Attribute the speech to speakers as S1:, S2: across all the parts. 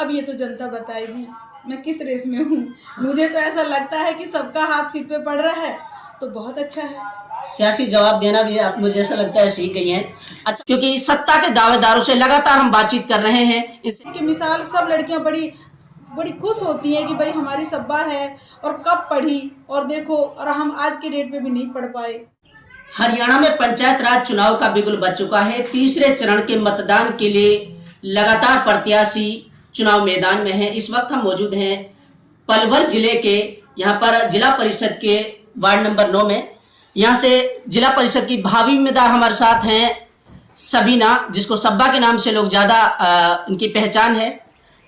S1: अब ये तो जनता बताएगी मैं किस रेस में हूँ। मुझे तो ऐसा लगता है कि सबका हाथ सीट पे पड़ रहा है तो बहुत अच्छा है।
S2: सियासी जवाब देना भी आप मुझे ऐसा लगता है सीख गई हैं। अच्छा, क्योंकि सत्ता के दावेदारों से लगातार हम बातचीत कर रहे हैं।
S1: इनकी मिसाल सब लड़कियां बड़ी बड़ी खुश होती हैं कि भाई हमारी सब्बा है और कब पढ़ी और देखो और हम आज के डेट पे भी नहीं पढ़ पाए।
S2: हरियाणा में पंचायत राज चुनाव का बिगुल बज चुका है। तीसरे चरण के मतदान के लिए लगातार प्रत्याशी चुनाव मैदान में हैं। इस वक्त हम मौजूद हैं पलवल जिले के, यहाँ पर जिला परिषद के वार्ड नंबर 9 में। यहाँ से जिला परिषद की भावी उम्मीदवार हमारे साथ हैं सबीना, जिसको सब्बा के नाम से लोग ज्यादा इनकी पहचान है।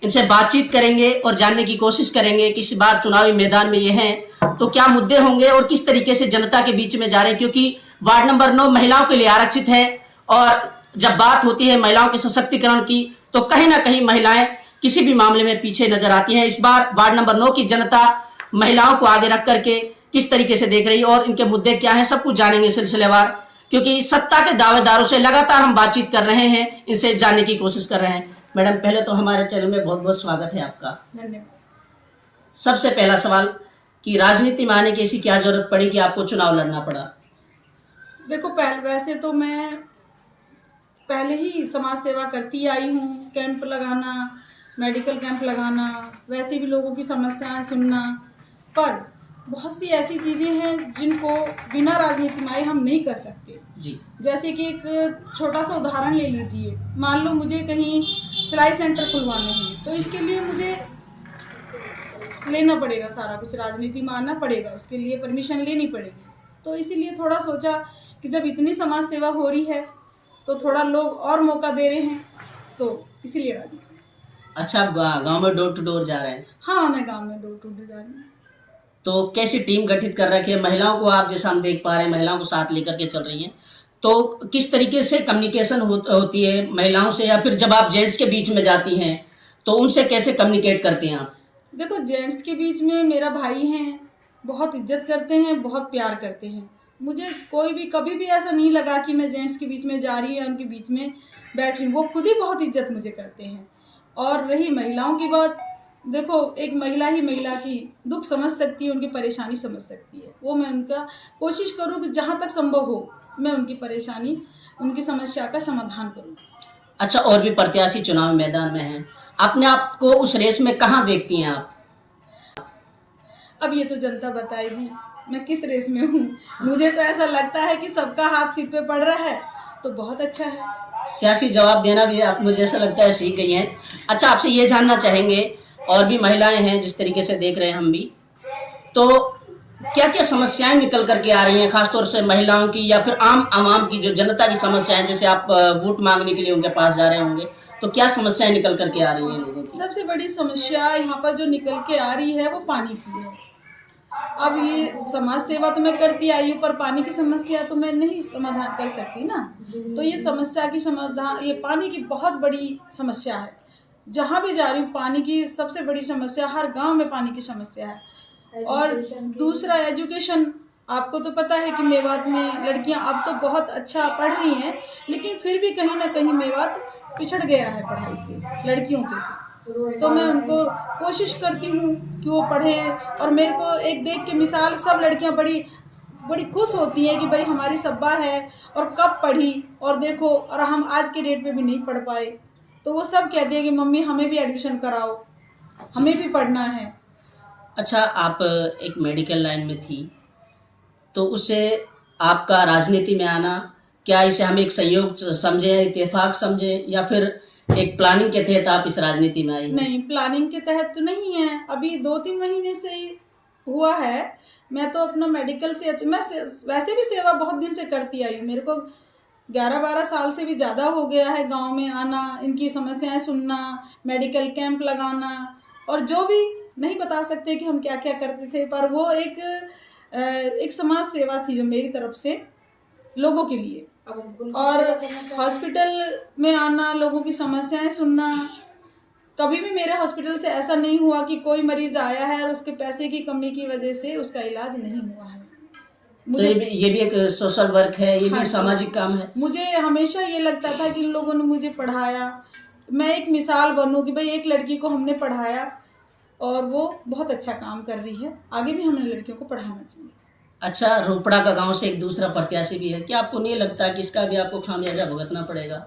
S2: इनसे बातचीत करेंगे और जानने की कोशिश करेंगे कि इस बार चुनावी मैदान में ये हैं तो क्या मुद्दे होंगे और किस तरीके से जनता के बीच में जा रहे हैं, क्योंकि वार्ड नंबर 9 महिलाओं के लिए आरक्षित है और जब बात होती है महिलाओं के सशक्तिकरण की तो कहीं ना कहीं महिलाएं किसी भी मामले में पीछे नजर आती हैं। इस बार वार्ड नंबर 9 की जनता महिलाओं को आगे रख करके किस तरीके से देख रही है और इनके मुद्दे क्या हैं, सब कुछ जानेंगे सिलसिलेवार, क्योंकि सत्ता के दावेदारों से लगातार हम बातचीत कर रहे हैं, इनसे जानने की कोशिश कर रहे हैं। मैडम, पहले तो हमारे चैनल में बहुत बहुत स्वागत है आपका।
S1: धन्यवाद।
S2: सबसे पहला सवाल कि राजनीति में आने की ऐसी क्या जरूरत पड़ी कि आपको चुनाव लड़ना पड़ा?
S1: देखो वैसे तो मैं पहले ही समाज सेवा करती आई हूँ, कैंप लगाना, मेडिकल कैंप लगाना, वैसे भी लोगों की समस्याएं सुनना, पर बहुत सी ऐसी चीज़ें हैं जिनको बिना राजनीति में आए हम नहीं कर सकते
S2: जी।
S1: जैसे कि एक छोटा सा उदाहरण ले लीजिए, मान लो मुझे कहीं सिलाई सेंटर खुलवाने हैं तो इसके लिए मुझे लेना पड़ेगा, सारा कुछ राजनीति में आना पड़ेगा, उसके लिए परमिशन लेनी पड़ेगी। तो इसीलिए थोड़ा सोचा कि जब इतनी समाज सेवा हो रही है तो थोड़ा लोग और मौका दे रहे हैं तो इसीलिए राजनीति।
S2: अच्छा, आप गांव में डोर टू डोर जा रहे हैं?
S1: हाँ, मैं गांव में डोर टू डोर जा रही हूँ।
S2: तो कैसी टीम गठित कर रखी है? महिलाओं को आप जैसा हम देख पा रहे हैं महिलाओं को साथ लेकर के चल रही हैं, तो किस तरीके से कम्युनिकेशन होती है महिलाओं से, या फिर जब आप जेंट्स के बीच में जाती हैं तो उनसे कैसे कम्युनिकेट करती हैं आप?
S1: देखो, जेंट्स के बीच में मेरा भाई हैं, बहुत इज्जत करते हैं, बहुत प्यार करते हैं। मुझे कोई भी कभी भी ऐसा नहीं लगा कि मैं जेंट्स के बीच में जा रही हूँ या उनके बीच में बैठ रही हूँ। वो खुद ही बहुत इज्जत मुझे करते हैं। और रही महिलाओं की बात, देखो एक महिला ही महिला की दुख समझ सकती है, उनकी परेशानी समझ सकती है। वो मैं उनका कोशिश करूँ कि जहाँ तक संभव हो मैं उनकी परेशानी, उनकी समस्या का समाधान करूँ।
S2: अच्छा, और भी प्रत्याशी चुनाव मैदान में हैं, अपने आप को उस रेस में कहाँ देखती हैं आप?
S1: अब ये तो जनता बताएगी मैं किस रेस में हूँ। मुझे तो ऐसा लगता है कि सबका हाथ सीट पे पड़ रहा है तो बहुत अच्छा है।
S2: सियासी जवाब देना भी आप मुझे ऐसा लगता है सीख गई हैं। अच्छा, आपसे ये जानना चाहेंगे, और भी महिलाएं हैं जिस तरीके से देख रहे हैं हम भी, तो क्या क्या समस्याएं निकल करके आ रही हैं, खासतौर से महिलाओं की या फिर आम आवाम की, जो जनता की समस्याएं, जैसे आप वोट मांगने के लिए उनके पास जा रहे होंगे तो क्या समस्याएं निकल करके आ रही हैं लोगों की?
S1: सबसे बड़ी समस्या यहाँ पर जो निकल के आ रही है वो पानी की है। अब ये समाज सेवा तो मैं करती आई हूँ, पर पानी की समस्या तो मैं नहीं समाधान कर सकती ना। तो ये समस्या की समाधान, ये पानी की बहुत बड़ी समस्या है। जहाँ भी जा रही हूँ पानी की सबसे बड़ी समस्या, हर गांव में पानी की समस्या है। और दूसरा एजुकेशन, आपको तो पता है कि मेवात में लड़कियां अब तो बहुत अच्छा पढ़ रही हैं, लेकिन फिर भी कहीं ना कहीं मेवात पिछड़ गया है पढ़ाई से, लड़कियों के से। तो मैं उनको कोशिश करती हूँ कि वो पढ़ें, और मेरे को एक देख के मिसाल सब लड़कियां बड़ी बड़ी खुश होती हैं कि भाई हमारी सब्बा है और कब पढ़ी और देखो और हम आज के डेट पे भी नहीं पढ़ पाए। तो वो सब कहती है कि मम्मी हमें भी एडमिशन कराओ, हमें भी पढ़ना है।
S2: अच्छा, आप एक मेडिकल लाइन में थी, तो उससे आपका राजनीति में आना, क्या इसे हम एक संयोग समझे, इत्तेफाक समझे, या फिर एक प्लानिंग के तहत आप इस राजनीति में आई?
S1: नहीं, प्लानिंग के तहत तो नहीं है, अभी 2-3 महीने से ही हुआ है। मैं तो अपना मेडिकल से मैं वैसे भी सेवा बहुत दिन से करती आई हूँ। मेरे को 11-12 साल से भी ज़्यादा हो गया है गांव में आना, इनकी समस्याएं सुनना, मेडिकल कैंप लगाना, और जो भी नहीं बता सकते कि हम क्या क्या करते थे, पर वो एक समाज सेवा थी जो मेरी तरफ से लोगों के लिए। और हॉस्पिटल में आना, लोगों की समस्याएं सुनना, कभी भी मेरे हॉस्पिटल से ऐसा नहीं हुआ कि कोई मरीज आया है और उसके पैसे की कमी की वजह से उसका इलाज नहीं हुआ है।
S2: तो ये भी एक सोशल वर्क है, ये भी सामाजिक काम है।
S1: मुझे हमेशा ये लगता था कि इन लोगों ने मुझे पढ़ाया, मैं एक मिसाल बनूं कि भाई एक लड़की को हमने पढ़ाया और वो बहुत अच्छा काम कर रही है, आगे भी हमें लड़कियों को पढ़ाना चाहिए।
S2: अच्छा, रोपड़ा का गांव से एक दूसरा प्रत्याशी भी है, क्या आपको नहीं लगता कि इसका भी आपको खामियाजा भुगतना पड़ेगा?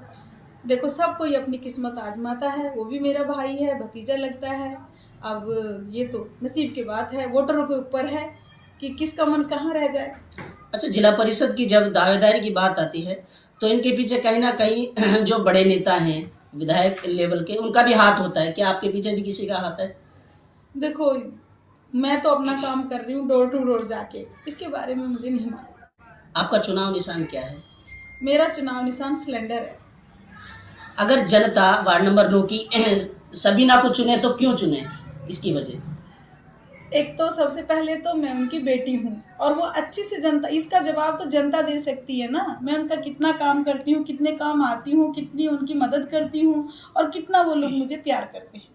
S1: देखो, सब कोई अपनी किस्मत आजमाता है, वो भी मेरा भाई है, भतीजा लगता है। अब ये तो नसीब की बात है, वोटरों के ऊपर है कि किसका मन कहाँ रह जाए।
S2: अच्छा, जिला परिषद की जब दावेदारी की बात आती है तो इनके पीछे कहीं ना कहीं जो बड़े नेता हैं विधायक लेवल के, उनका भी हाथ होता है। क्या आपके पीछे भी किसी का हाथ है?
S1: देखो, मैं तो अपना काम कर रही हूँ डोर टू डोर जाके, इसके बारे में मुझे नहीं मालूम।
S2: आपका चुनाव निशान क्या है?
S1: मेरा चुनाव निशान सिलेंडर है।
S2: अगर जनता वार्ड नंबर 9 की सबीना को चुने तो क्यों चुने, इसकी वजह?
S1: एक तो सबसे पहले तो मैं उनकी बेटी हूँ और वो अच्छी से जनता, इसका जवाब तो जनता दे सकती है ना। मैं उनका कितना काम करती हूँ, कितने काम आती हूँ, कितनी उनकी मदद करती हूँ और कितना वो लोग मुझे प्यार करते हैं।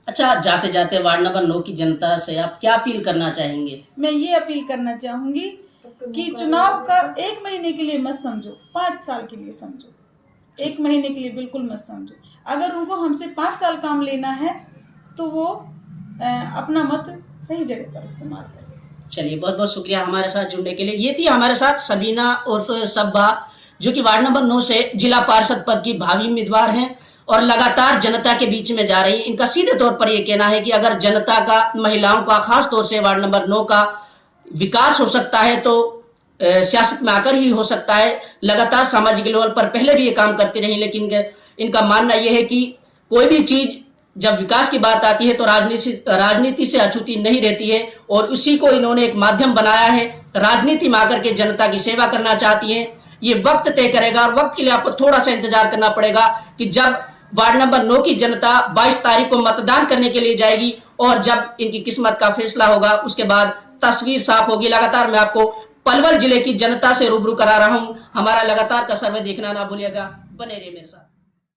S2: अच्छा, जाते जाते वार्ड नंबर 9 की जनता से आप क्या अपील करना चाहेंगे?
S1: मैं ये अपील करना चाहूँगी कि चुनाव का 1 महीने के लिए मत समझो, 5 साल के लिए समझो। 1 महीने के लिए बिल्कुल मत समझो। अगर उनको हमसे 5 साल काम लेना है तो वो अपना मत सही जगह पर इस्तेमाल करें।
S2: चलिए, बहुत बहुत शुक्रिया हमारे साथ जुड़ने के लिए। ये थी हमारे साथ सबीना उर्फ सब्बा, जो कि वार्ड नंबर 9 से जिला पार्षद पद की भावी उम्मीदवार हैं और लगातार जनता के बीच में जा रही है। इनका सीधे तौर पर यह कहना है कि अगर जनता का, महिलाओं का, खास तौर से वार्ड नंबर 9 का विकास हो सकता है तो सियासत में आकर ही हो सकता है। लगातार सामाजिक लेवल पर पहले भी ये काम करती रही, लेकिन इनका मानना यह है कि कोई भी चीज जब विकास की बात आती है तो राजनीति से अछूती नहीं रहती है और उसी को इन्होंने एक माध्यम बनाया है। राजनीति में आकर के जनता की सेवा करना चाहती हैं। ये वक्त तय करेगा और वक्त के लिए आपको थोड़ा सा इंतजार करना पड़ेगा कि जब वार्ड नंबर 9 की जनता 22 तारीख को मतदान करने के लिए जाएगी और जब इनकी किस्मत का फैसला होगा उसके बाद तस्वीर साफ होगी। लगातार मैं आपको पलवल जिले की जनता से रूबरू करा रहा हूं। हमारा लगातार का सर्वे देखना ना भूलिएगा। बने रहिए मेरे साथ।